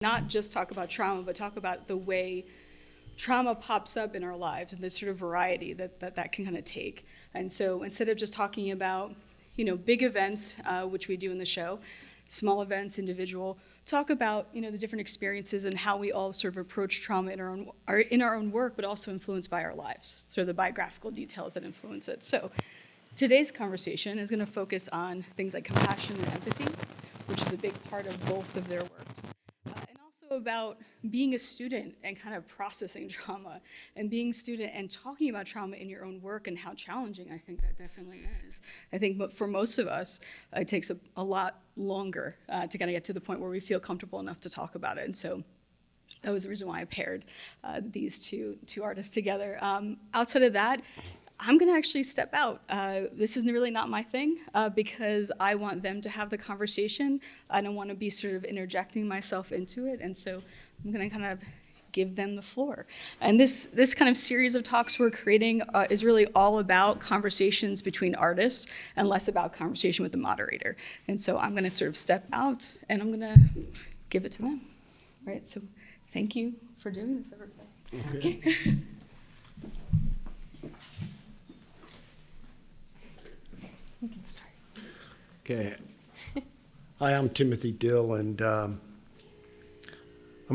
not just talk about trauma, but talk about the way trauma pops up in our lives and the sort of variety that can kind of take. And so instead of just talking about, big events, which we do in the show, small events, individual, talk about, the different experiences and how we all sort of approach trauma in our own work, but also influenced by our lives, sort of the biographical details that influence it. So today's conversation is going to focus on things like compassion and empathy, which is a big part of both of their works. And also about being a student and kind of processing trauma, and being a student and talking about trauma in your own work and how challenging I think that definitely is. I think for most of us, it takes a lot longer to kind of get to the point where we feel comfortable enough to talk about it. And so that was the reason why I paired these two artists together. Outside of that, I'm going to actually step out. This is really not my thing because I want them to have the conversation. I don't want to be sort of interjecting myself into it. And so I'm going to kind of give them the floor. And this kind of series of talks we're creating is really all about conversations between artists and less about conversation with the moderator. And so I'm going to sort of step out and I'm going to give it to them. All right, so thank you for doing this, everybody. Okay. We can start. Okay. Hi, I'm Timothy Dill, and I'm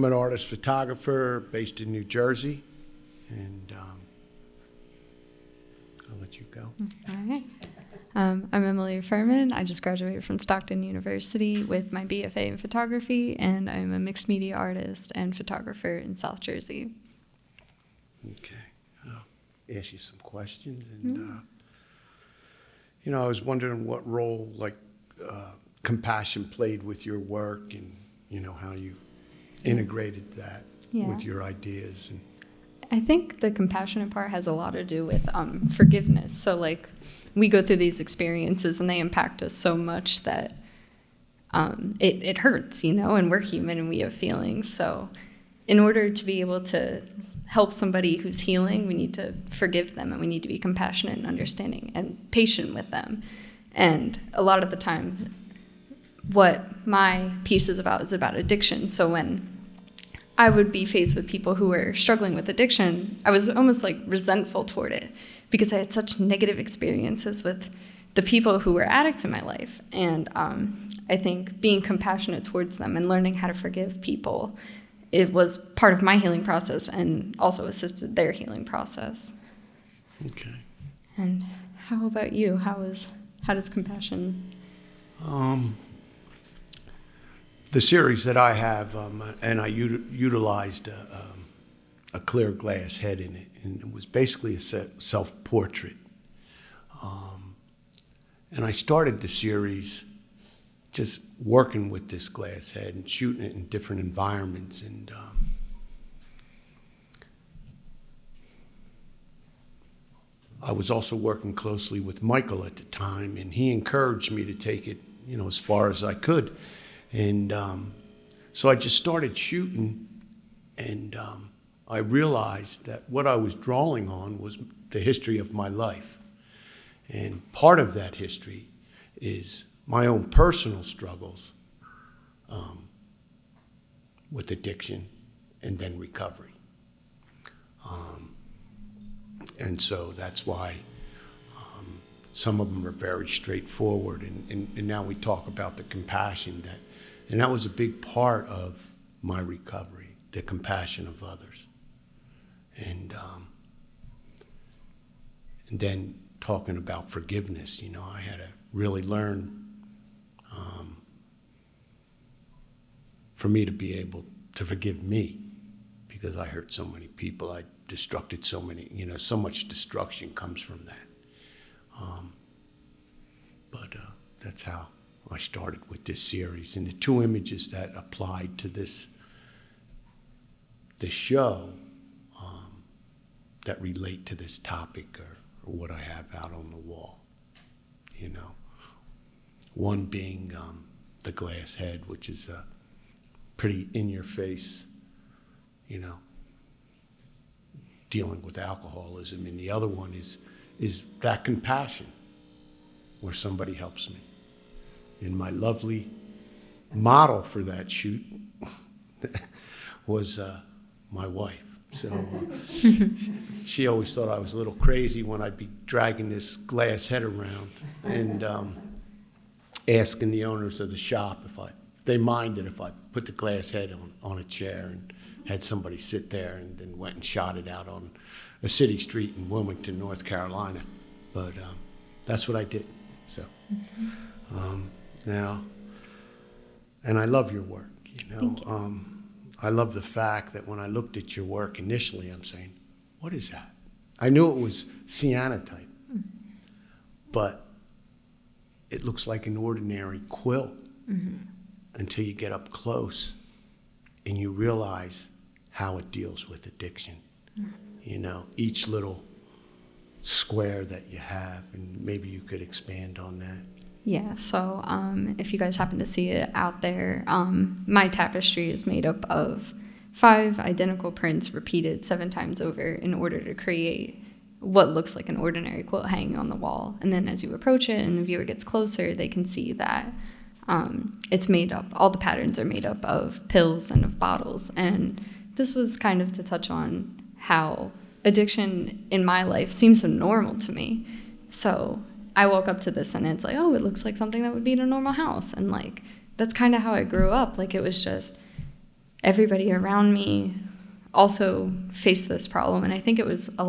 an artist photographer based in New Jersey, and I'll let you go. All right. I'm Emily Fuhrman. I just graduated from Stockton University with my BFA in photography, and I'm a mixed media artist and photographer in South Jersey. Okay. I'll ask you some questions, and I was wondering what role compassion played with your work, and how you integrated that with your ideas. And I think the compassionate part has a lot to do with forgiveness. So we go through these experiences and they impact us so much that it hurts, and we're human and we have feelings. So in order to be able to help somebody who's healing, we need to forgive them, and we need to be compassionate and understanding and patient with them. And a lot of the time, what my piece is about addiction. So when I would be faced with people who were struggling with addiction, I was almost resentful toward it because I had such negative experiences with the people who were addicts in my life. And I think being compassionate towards them and learning how to forgive people, it was part of my healing process and also assisted their healing process. Okay. And how about you? How does compassion? The series that I have, and I utilized a clear glass head in it, and it was basically a self-portrait. And I started the series just working with this glass head and shooting it in different environments. And I was also working closely with Michael at the time, and he encouraged me to take it, as far as I could. And so I just started shooting, and I realized that what I was drawing on was the history of my life. And part of that history is my own personal struggles with addiction and then recovery. And so that's why some of them are very straightforward. And now we talk about the compassion and that was a big part of my recovery, the compassion of others. And then talking about forgiveness, I had to really learn for me to be able to forgive me because I hurt so many people. I destructed so many, so much destruction comes from that. But that's how I started with this series. And the two images that applied to this show that relate to this topic are what I have out on the wall. One being the glass head, which is a pretty in-your-face, dealing with alcoholism. And the other one is that compassion, where somebody helps me. And my lovely model for that shoot was my wife. So she always thought I was a little crazy when I'd be dragging this glass head around and asking the owners of the shop if they minded if I put the glass head on a chair and had somebody sit there, and then went and shot it out on a city street in Wilmington, North Carolina. But that's what I did. So now, and I love your work, you know. I love the fact that when I looked at your work initially, I'm saying, what is that? I knew it was cyanotype, but it looks like an ordinary quilt until you get up close and you realize how it deals with addiction. You know, each little square that you have, and maybe you could expand on that. Yeah, so if you guys happen to see it out there, my tapestry is made up of 5 identical prints repeated 7 times over in order to create what looks like an ordinary quilt hanging on the wall. And then as you approach it and the viewer gets closer, they can see that it's made up, all the patterns are made up of pills and of bottles. And this was kind of to touch on how addiction in my life seems so normal to me. So I woke up to this and it's like, oh, it looks like something that would be in a normal house. And like, that's kind of how I grew up. Like, it was just everybody around me also faced this problem. And I think it was a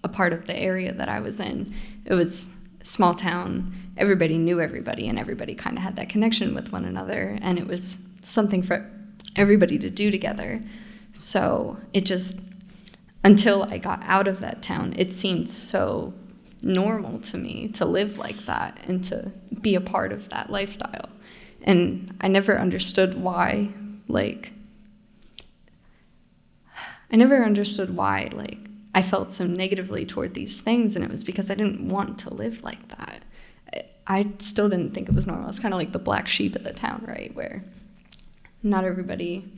part of the area that I was in. It was a small town. Everybody knew everybody, and everybody kind of had that connection with one another. And it was something for everybody to do together. So it just, until I got out of that town, it seemed so normal to me to live like that and to be a part of that lifestyle. And I never understood why, I felt so negatively toward these things, and it was because I didn't want to live like that. I still didn't think it was normal. It's kind of like the black sheep of the town, right, where not everybody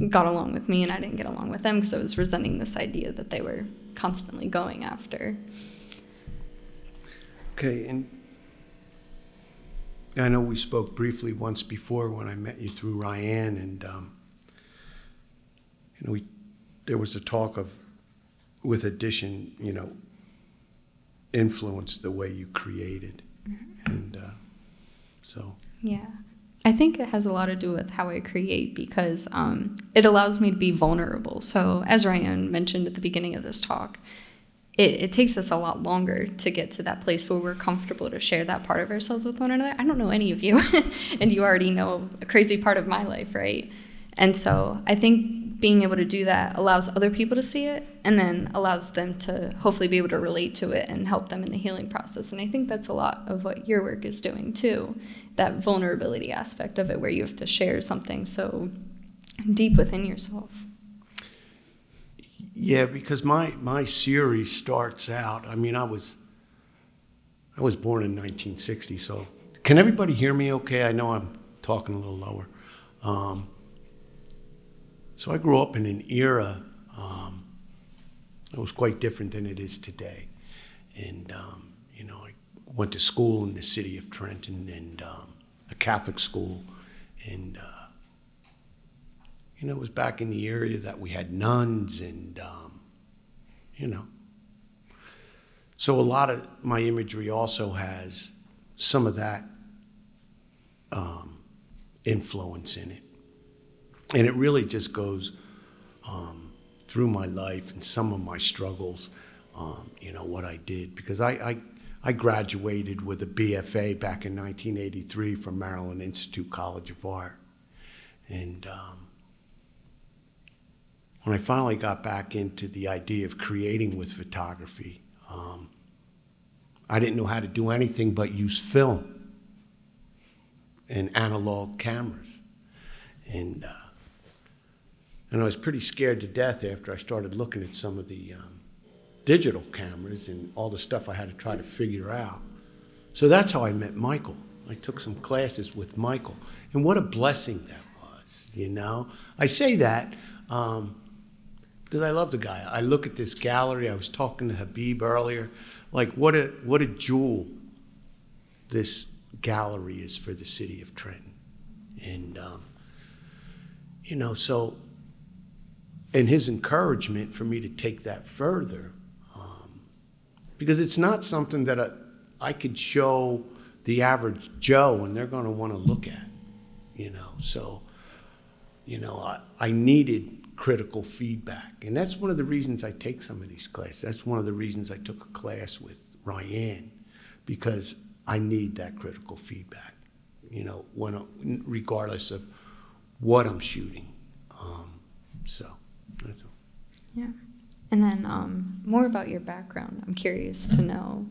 got along with me and I didn't get along with them because I was resenting this idea that they were constantly going after. Okay, and I know we spoke briefly once before when I met you through Ryan, and there was a talk of, with addition, influenced the way you created, and so. Yeah, I think it has a lot to do with how I create because it allows me to be vulnerable. So as Ryan mentioned at the beginning of this talk, it takes us a lot longer to get to that place where we're comfortable to share that part of ourselves with one another. I don't know any of you, and you already know a crazy part of my life, right? And so I think being able to do that allows other people to see it, and then allows them to hopefully be able to relate to it and help them in the healing process. And I think that's a lot of what your work is doing too, that vulnerability aspect of it, where you have to share something so deep within yourself. Yeah, because my series starts out, I was born in 1960, so can everybody hear me okay? I know I'm talking a little lower. So I grew up in an era that was quite different than it is today. And, I went to school in the city of Trenton, and a Catholic school, and it was back in the area that we had nuns, and so a lot of my imagery also has some of that influence in it, and it really just goes through my life and some of my struggles, what I did, because I graduated with a BFA back in 1983 from Maryland Institute College of Art. And when I finally got back into the idea of creating with photography, I didn't know how to do anything but use film and analog cameras. And I was pretty scared to death after I started looking at some of the digital cameras and all the stuff I had to try to figure out. So that's how I met Michael. I took some classes with Michael. And what a blessing that was, I say that because I love the guy. I look at this gallery. I was talking to Habib earlier. Like, what a jewel this gallery is for the city of Trenton. And, so and his encouragement for me to take that further, because it's not something that I could show the average Joe and they're going to want to look at, So, I needed critical feedback. And that's one of the reasons I take some of these classes. That's one of the reasons I took a class with Ryan, because I need that critical feedback, regardless of what I'm shooting. So that's all. Yeah. And then more about your background. I'm curious to know,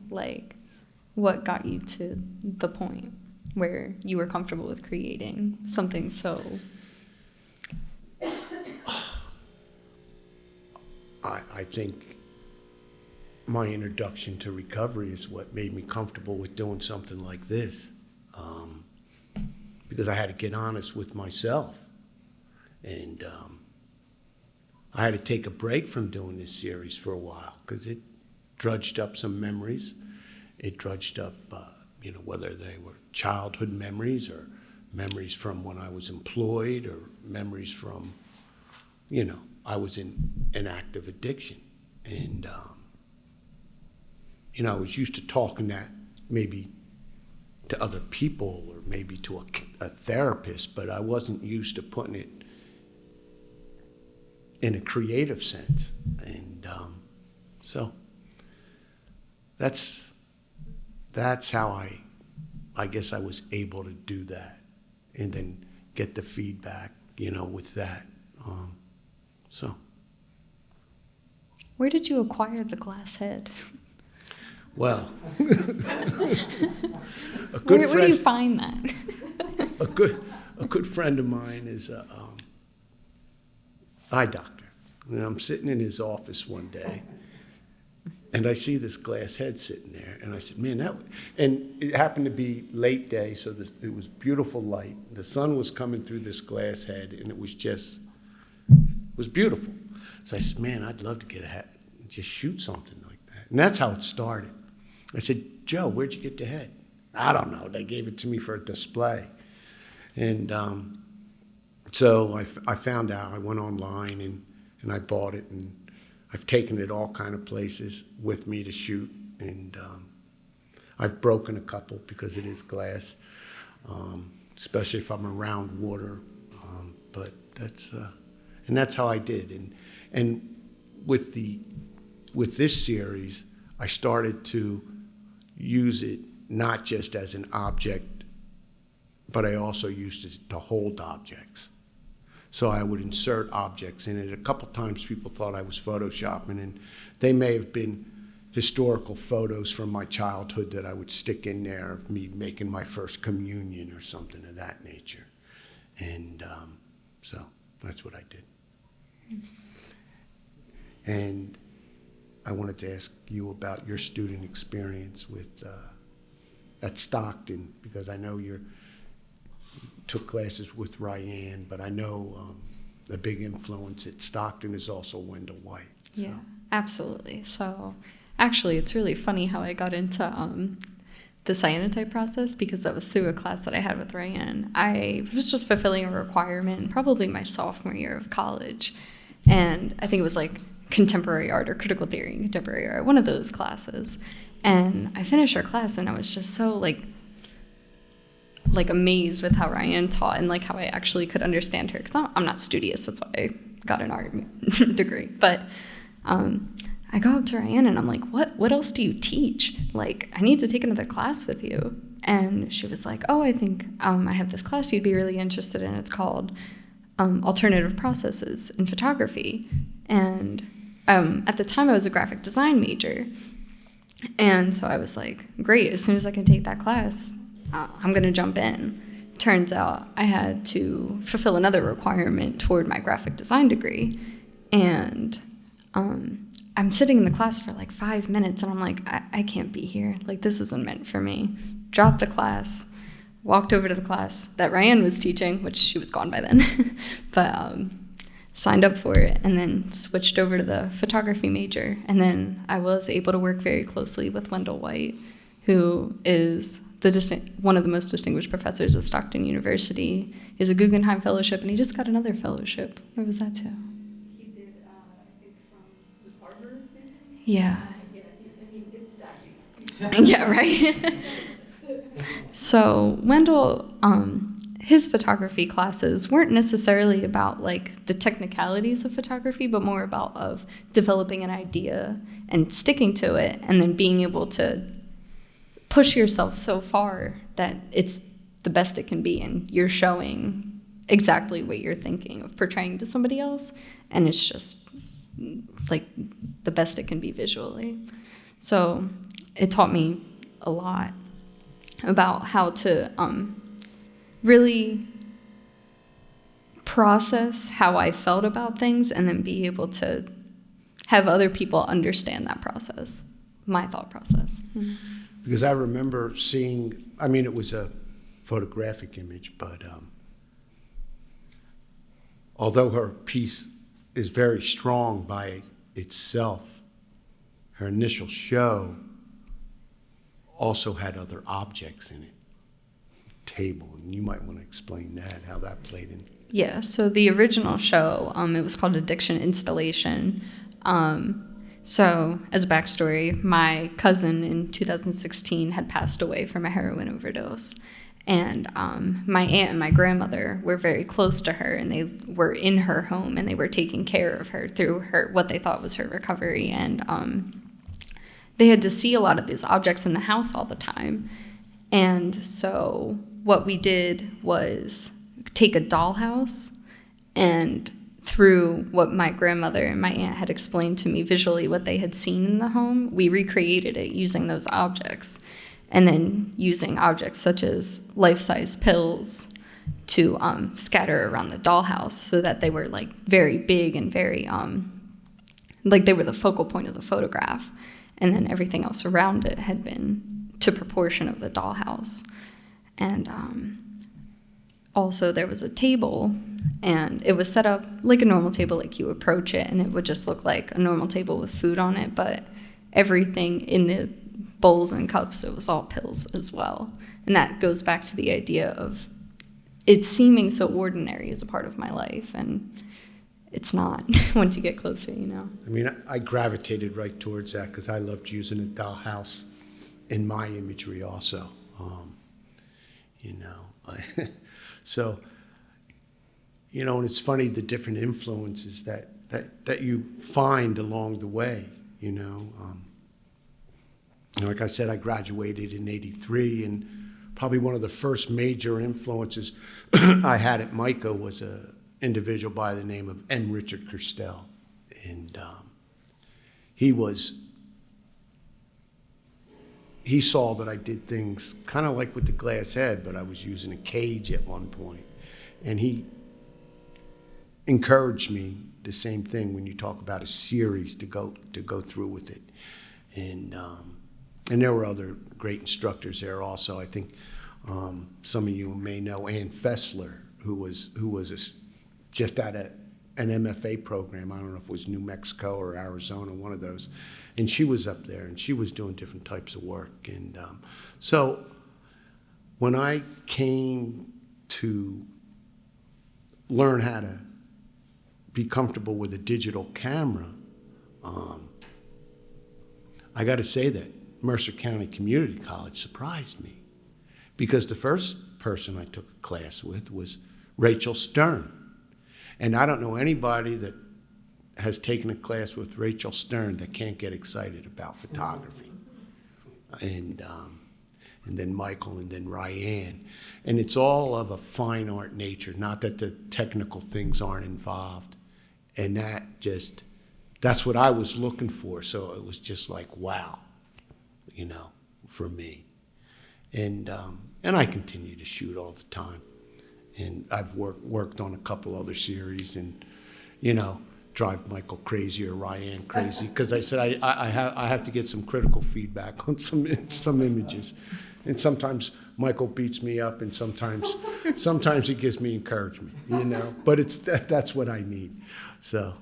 what got you to the point where you were comfortable with creating something so... I think my introduction to recovery is what made me comfortable with doing something like this, because I had to get honest with myself. And I had to take a break from doing this series for a while because it drudged up some memories. It drudged up, whether they were childhood memories or memories from when I was employed or memories from, I was in an active addiction. And, I was used to talking that maybe to other people or maybe to a therapist, but I wasn't used to putting it in a creative sense. And so that's how I guess I was able to do that and then get the feedback, with that. So. Where did you acquire the glass head? Well, Where do you find that? a good friend of mine is a eye doctor. And I'm sitting in his office one day, and I see this glass head sitting there, and I said, man, and it happened to be late day, so it was beautiful light. The sun was coming through this glass head, and it was beautiful. So I said, man, I'd love to get a head, just shoot something like that. And that's how it started. I said, Joe, where'd you get the head? I don't know. They gave it to me for a display. And so I found out. I went online and I bought it, and I've taken it all kind of places with me to shoot. And I've broken a couple because it is glass, especially if I'm around water. But that's how I did. And with this series, I started to use it not just as an object, but I also used it to hold objects. So I would insert objects in it. A couple times people thought I was photoshopping, and they may have been historical photos from my childhood that I would stick in there of me making my first communion or something of that nature. And so that's what I did. And I wanted to ask you about your student experience at Stockton, because I know you took classes with Ryan, but I know a big influence at Stockton is also Wendell White. So. Yeah, absolutely. So actually, it's really funny how I got into the cyanotype process, because that was through a class that I had with Ryan. I was just fulfilling a requirement, probably my sophomore year of college, and I think it was contemporary art or critical theory and contemporary art, one of those classes. And I finished our class, and I was just so amazed with how Ryan taught and how I actually could understand her, because I'm not studious. That's why I got an art degree. But I go up to Ryan and I'm like, what else do you teach? I need to take another class with you. And she was like, oh, I think I have this class you'd be really interested in. It's called Alternative Processes in Photography. And at the time I was a graphic design major. And so I was like, great, as soon as I can take that class, I'm going to jump in. Turns out I had to fulfill another requirement toward my graphic design degree. And I'm sitting in the class for 5 minutes, and I'm like, I can't be here. This isn't meant for me. Dropped the class, walked over to the class that Ryan was teaching, which she was gone by then, but signed up for it, and then switched over to the photography major. And then I was able to work very closely with Wendell White, who is one of the most distinguished professors at Stockton University. He has a Guggenheim Fellowship, and he just got another fellowship. Where was that to? He did Yeah. Yeah, right. So Wendell, his photography classes weren't necessarily about like the technicalities of photography, but more about of developing an idea and sticking to it, and then being able to push yourself so far that it's the best it can be, and you're showing exactly what you're thinking of portraying to somebody else, and it's just like the best it can be visually. So it taught me a lot about how to really process how I felt about things, and then be able to have other people understand that process, my thought process. Because I remember seeing, I mean, it was a photographic image, but although her piece is very strong by itself, her initial show also had other objects in it, table, and you might want to explain that, how that played in. Yeah, so the original show, it was called Addiction Installation. So as a backstory, my cousin in 2016 had passed away from a heroin overdose. And my aunt and my grandmother were very close to her, and they were in her home, and they were taking care of her through her what they thought was her recovery. And they had to see a lot of these objects in the house all the time. And so what we did was take a dollhouse, and through what my grandmother and my aunt had explained to me visually what they had seen in the home, we recreated it using those objects. And then using objects such as life-size pills to scatter around the dollhouse, so that they were like very big and very like they were the focal point of the photograph, and then everything else around it had been to proportion of the dollhouse. And also there was a table, and it was set up like a normal table, like you approach it and it would just look like a normal table with food on it, but everything in the bowls and cups, it was all pills as well. And that goes back to the idea of it seeming so ordinary as a part of my life, and it's not once you get closer, you know. I mean, I gravitated right towards that because I loved using a dollhouse in my imagery also, you know. So, you know, and it's funny the different influences that you find along the way, you know. Like I said, I graduated in '83, and probably one of the first major influences I had at MICA was an individual by the name of M. Richard Kirstel. And he saw that I did things kind of like with the glass head, but I was using a cage at one point. And he encouraged me the same thing when you talk about a series to go through with it. And there were other great instructors there also. I think some of you may know Ann Fessler, who was just at an MFA program. I don't know if it was New Mexico or Arizona, one of those. And she was up there, and she was doing different types of work. And so when I came to learn how to be comfortable with a digital camera, I got to say that Mercer County Community College surprised me, because the first person I took a class with was Rachel Stern. And I don't know anybody that has taken a class with Rachel Stern that can't get excited about photography. And then Michael, and then Ryan. And it's all of a fine art nature, not that the technical things aren't involved. And that's what I was looking for. So it was just like, wow, you know, for me. And I continue to shoot all the time. And I've worked on a couple other series, and, you know, drive Michael crazy or Ryan crazy, because I said I have to get some critical feedback on some images. And sometimes Michael beats me up, and sometimes he gives me encouragement, you know. But that's what I need. So.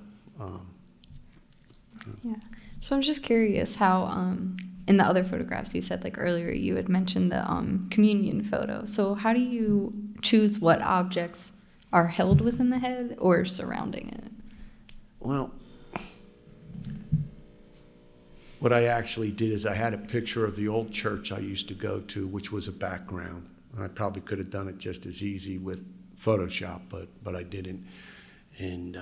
Yeah. So I'm just curious how, in the other photographs you said, like earlier, you had mentioned the communion photo. So how do you choose what objects are held within the head or surrounding it? Well, what I actually did is I had a picture of the old church I used to go to, which was a background. I probably could have done it just as easy with Photoshop, but I didn't. And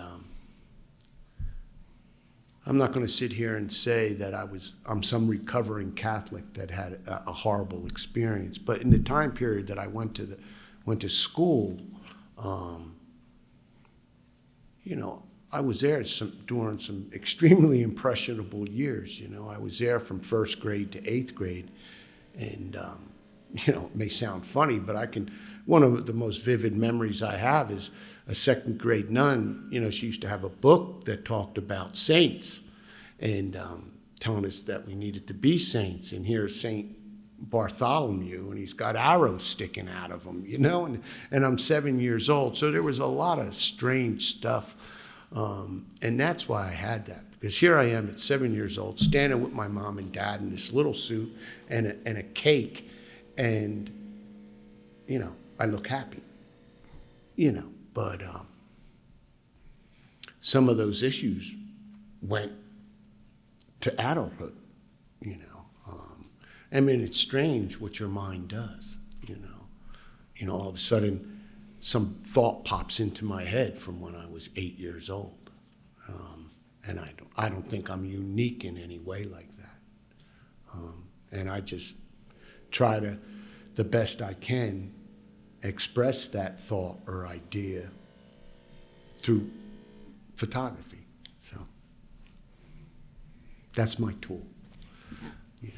I'm not going to sit here and say that I'm some recovering Catholic that had a horrible experience. But in the time period that I went to school, you know, I was there during some extremely impressionable years. You know, I was there from 1st grade to 8th grade, and you know, it may sound funny, but one of the most vivid memories I have is a 2nd grade nun. You know, she used to have a book that talked about saints, and telling us that we needed to be saints. And here's Saint Bartholomew, and he's got arrows sticking out of him, you know, and I'm 7 years old, so there was a lot of strange stuff. And that's why I had that, because here I am at 7 years old, standing with my mom and dad in this little suit and a cake, and, you know, I look happy, you know, but some of those issues went to adulthood, you know. I mean, it's strange what your mind does, you know. You know, all of a sudden, some thought pops into my head from when I was 8 years old. And I don't think I'm unique in any way like that. And I just try to, the best I can, express that thought or idea through photography. So that's my tool. Yeah.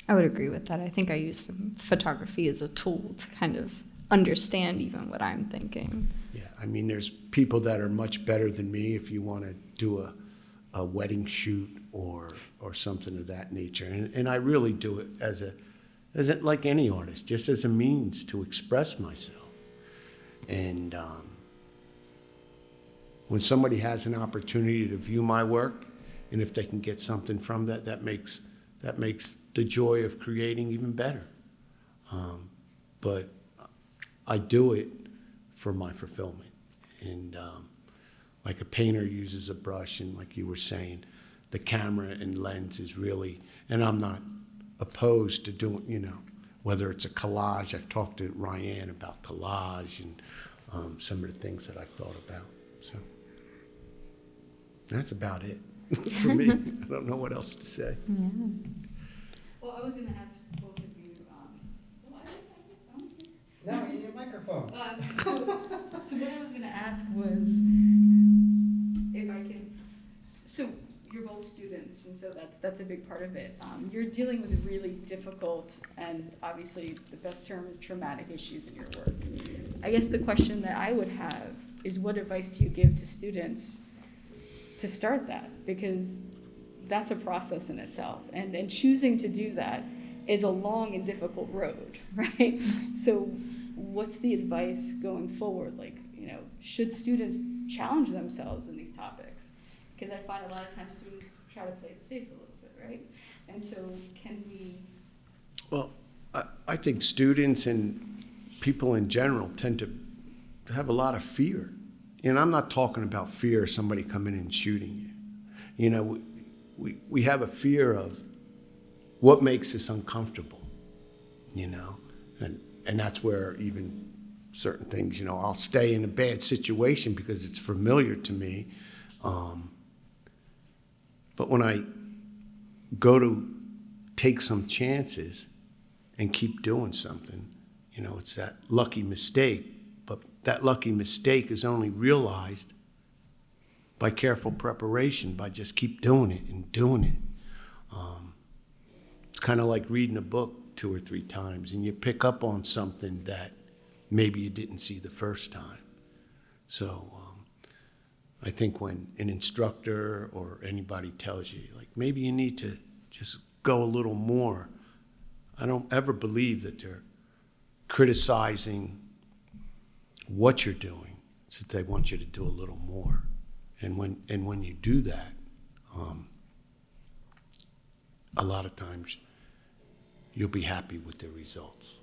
I would agree with that. I think I use photography as a tool to kind of understand even what I'm thinking. Yeah, I mean, there's people that are much better than me if you want to do a wedding shoot or something of that nature. And I really do it as like any artist, just as a means to express myself. And when somebody has an opportunity to view my work, and if they can get something from that, that makes the joy of creating even better. But I do it for my fulfillment. And like a painter uses a brush, and like you were saying, the camera and lens is really, and I'm not opposed to doing, you know, whether it's a collage. I've talked to Ryan about collage and some of the things that I've thought about. So that's about it for me. I don't know what else to say. Yeah. Well, I was going to ask both of you. No, you need a microphone. So what I was going to ask was, if I can, so you're both students, and so that's a big part of it. You're dealing with really difficult, and obviously the best term is traumatic issues in your work. I guess the question that I would have is, what advice do you give to students to start that? Because that's a process in itself, and choosing to do that is a long and difficult road, right? So what's the advice going forward? Like, you know, should students challenge themselves in these topics? Because I find a lot of times students try to play it safe a little bit, right? And so can we... Well, I think students and people in general tend to have a lot of fear. And I'm not talking about fear of somebody coming in and shooting you. You know, we have a fear of what makes us uncomfortable, you know? And that's where even certain things, you know, I'll stay in a bad situation because it's familiar to me. But when I go to take some chances and keep doing something, you know, it's that lucky mistake. But that lucky mistake is only realized by careful preparation, by just keep doing it and doing it. It's kind of like reading a book 2 or 3 times, and you pick up on something that maybe you didn't see the first time. So I think when an instructor or anybody tells you, like, maybe you need to just go a little more, I don't ever believe that they're criticizing what you're doing. It's that they want you to do a little more. And when you do that, a lot of times you'll be happy with the results,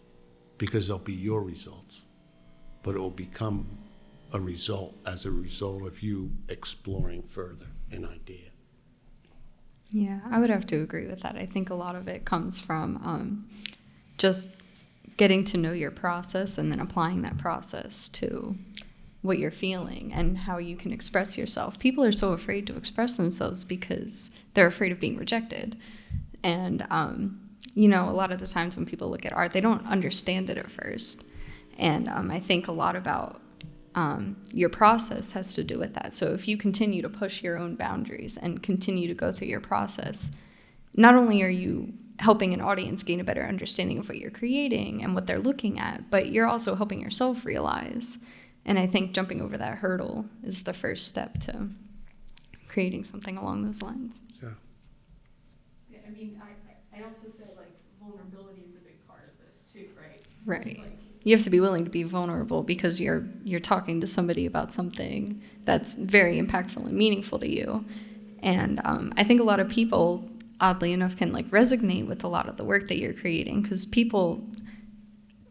because they'll be your results, but it will become a result as a result of you exploring further an idea. Yeah, I would have to agree with that. I think a lot of it comes from just getting to know your process and then applying that process to what you're feeling and how you can express yourself. People are so afraid to express themselves because they're afraid of being rejected. And, a lot of the times when people look at art, they don't understand it at first. And I think a lot about your process has to do with that. So if you continue to push your own boundaries and continue to go through your process, not only are you helping an audience gain a better understanding of what you're creating and what they're looking at, but you're also helping yourself realize. And I think jumping over that hurdle is the first step to creating something along those lines. So, Yeah, I mean, I also say, like, vulnerability is a big part of this, too, right? Right. It's like, You have to be willing to be vulnerable because you're talking to somebody about something that's very impactful and meaningful to you. And I think a lot of people, oddly enough, can like resonate with a lot of the work that you're creating because people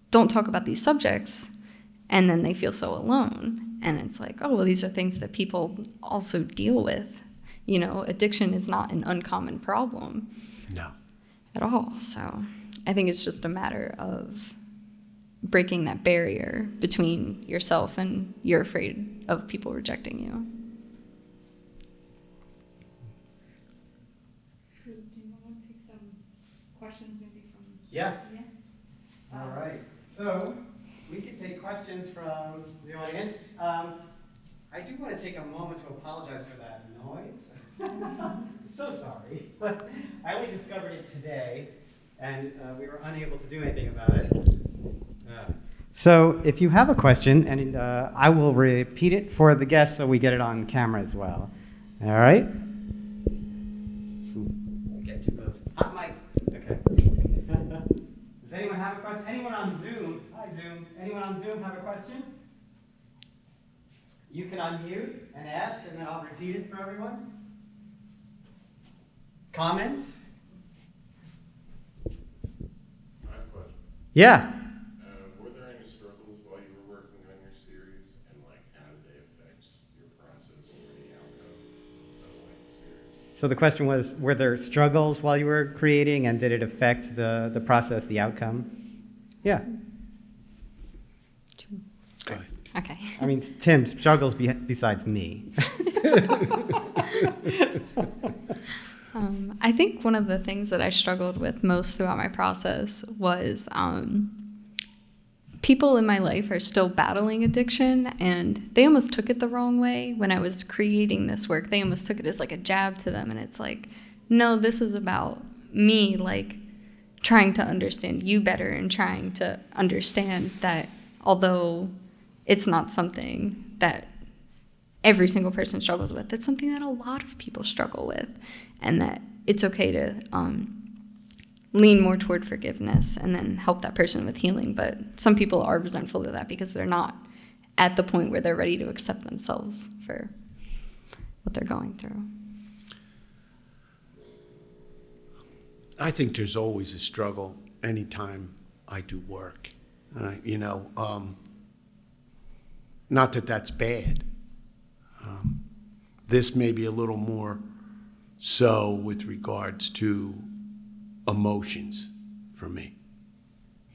don't talk about these subjects and then they feel so alone. And it's like, oh, well, these are things that people also deal with. Addiction is not an uncommon problem. no. At all. So I think it's just a matter of breaking that barrier between yourself and you're afraid of people rejecting you. so do you want to take some questions maybe from... Yes. Yeah? All right. So we can take questions from the audience. I do want to take a moment to apologize for that noise. So sorry. I only discovered it today, and we were unable to do anything about it. So if you have a question, and I will repeat it for the guests so we get it on camera as well. All right? Get too close. Hot mic. Okay. Does anyone have a question? Anyone on Zoom? Hi, Zoom. Anyone on Zoom have a question? You can unmute and ask, and then I'll repeat it for everyone. Comments? I have a question. Yeah. Were there any struggles while you were working on your series, and how did they affect your process or the outcome of the series? So the question was, were there struggles while you were creating, and did it affect the process, the outcome? Yeah. Go ahead. Okay. I mean, Tim, struggles besides me. I think one of the things that I struggled with most throughout my process was people in my life are still battling addiction, and they almost took it the wrong way when I was creating this work. They almost took it as like a jab to them, and it's like, no, this is about me, trying to understand you better and trying to understand that although it's not something that every single person struggles with, it's something that a lot of people struggle with, and that it's okay to lean more toward forgiveness and then help that person with healing. But some people are resentful of that because they're not at the point where they're ready to accept themselves for what they're going through. I think there's always a struggle anytime I do work. Not that that's bad. This may be a little more so with regards to emotions for me.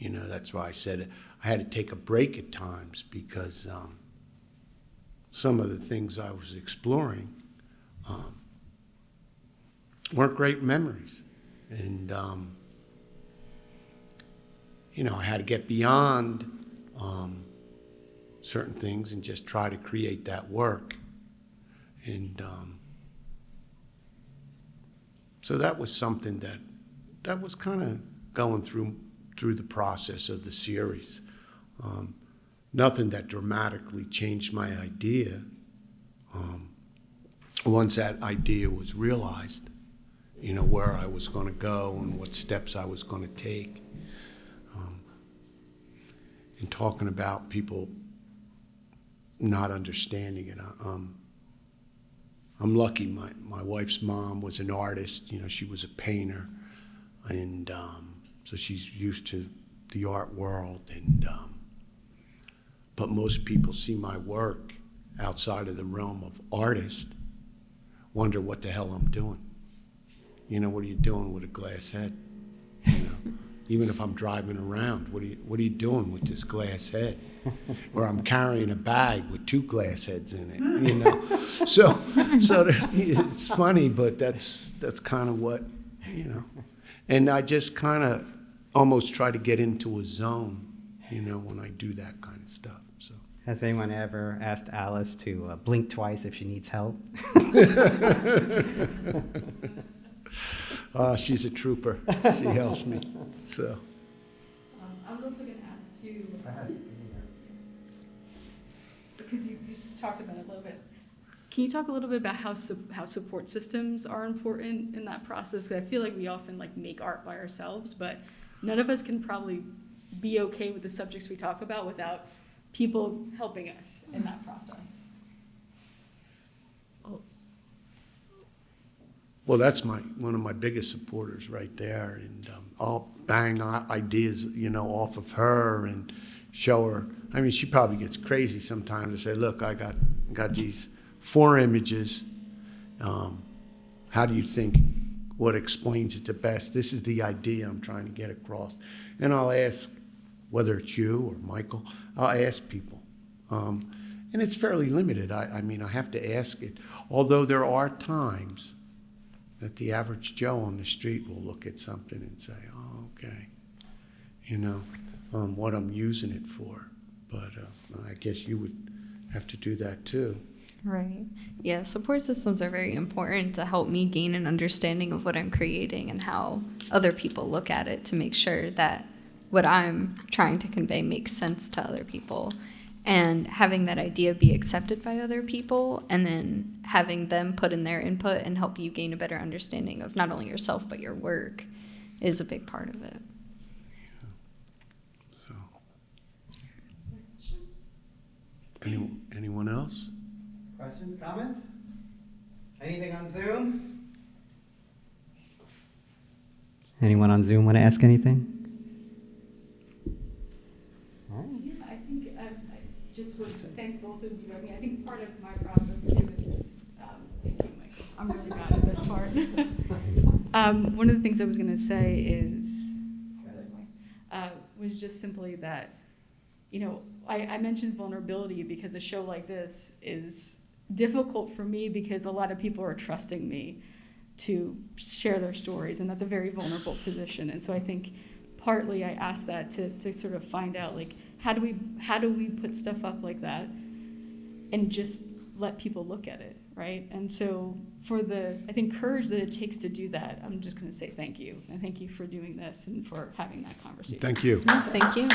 That's why I said I had to take a break at times because some of the things I was exploring weren't great memories. And, I had to get beyond certain things and just try to create that work. And so that was something that was kind of going through the process of the series. Nothing that dramatically changed my idea. Once that idea was realized, where I was going to go and what steps I was going to take. And talking about people not understanding it. I'm lucky. My wife's mom was an artist. She was a painter, and so she's used to the art world. And but most people see my work outside of the realm of artist, wonder what the hell I'm doing. You know, what are you doing with a glass head? You know, even if I'm driving around, what are you doing with this glass head? Or I'm carrying a bag with 2 glass heads in it, you know? So it's funny, but that's kind of what, you know. And I just kind of almost try to get into a zone, you know, when I do that kind of stuff. So. Has anyone ever asked Alice to blink twice if she needs help? She's a trooper. She helps me. So. I was also going to ask too, because you just talked about it a little bit. Can you talk a little bit about how support systems are important in that process? Because I feel like we often like make art by ourselves, but none of us can probably be okay with the subjects we talk about without people helping us in that process. Well, that's one of my biggest supporters right there, and I'll bang ideas, you know, off of her and show her. I mean, she probably gets crazy sometimes. I say, look, I got these 4 images. How do you think? What explains it the best? This is the idea I'm trying to get across. And I'll ask, whether it's you or Michael, I'll ask people. And it's fairly limited. I mean, I have to ask it. Although there are times that the average Joe on the street will look at something and say, oh, okay, you know, what I'm using it for. But I guess you would have to do that too. Right. Yeah, support systems are very important to help me gain an understanding of what I'm creating and how other people look at it, to make sure that what I'm trying to convey makes sense to other people. And having that idea be accepted by other people, and then having them put in their input and help you gain a better understanding of not only yourself but your work, is a big part of it. So, anyone else? Questions, comments? Anything on Zoom? Anyone on Zoom want to ask anything? All right. Yeah, I think I just would thank both of you. I mean, I think part of my process too is, thank you, Michael. I'm really bad at this part. One of the things I was going to say is, was just simply that, you know, I mentioned vulnerability because a show like this is difficult for me because a lot of people are trusting me to share their stories, and that's a very vulnerable position. And so I think partly I asked that to sort of find out, like, how do we put stuff up like that and just let people look at it, right? And so for I think courage that it takes to do that, I'm just going to say thank you, and thank you for doing this and for having that conversation. Thank you. Yes, thank you.